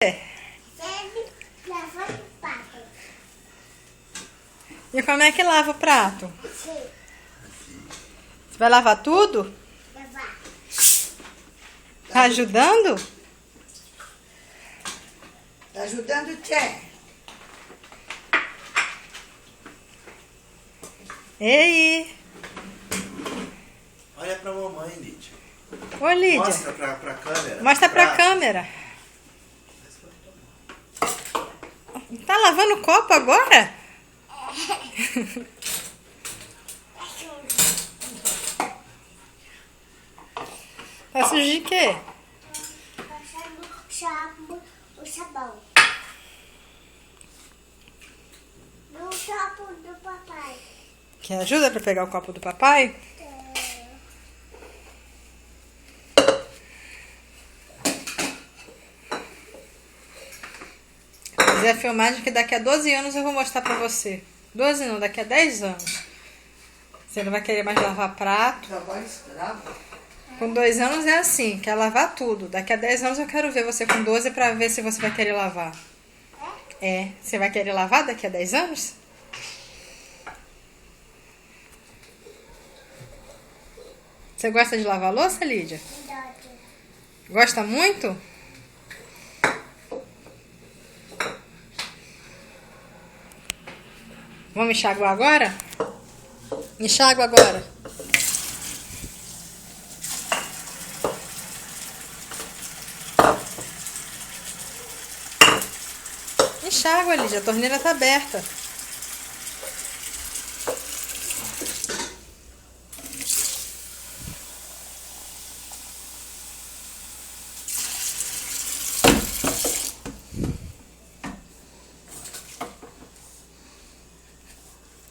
Deve lavar o prato. E como é que lava o prato? Assim, Você vai lavar tudo? lavar. Tá ajudando? Tá ajudando o Tchê? Ei! Olha pra mamãe, Lídia. Ô, Lídia. Mostra pra câmera. Mostra pra câmera. Tá lavando o copo agora? Tá sujo de quê? Passando o sabão. No copo do papai. Quer ajuda pra pegar o copo do papai? Fazer a filmagem que daqui a 12 anos eu vou mostrar pra você. 12 não, daqui a 10 anos. Você não vai querer mais lavar prato. Trabalho escravo. Com 2 anos é assim, quer lavar tudo. Daqui a 10 anos eu quero ver você com 12 pra ver se você vai querer lavar. É, você vai querer lavar daqui a 10 anos? Você gosta de lavar louça, Lídia? Verdade. Gosta muito? Vamos enxaguar agora? Enxágua agora. Enxágua, Lídia. A torneira tá aberta.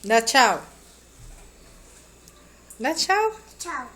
Dá tchau. Dá tchau. Tchau.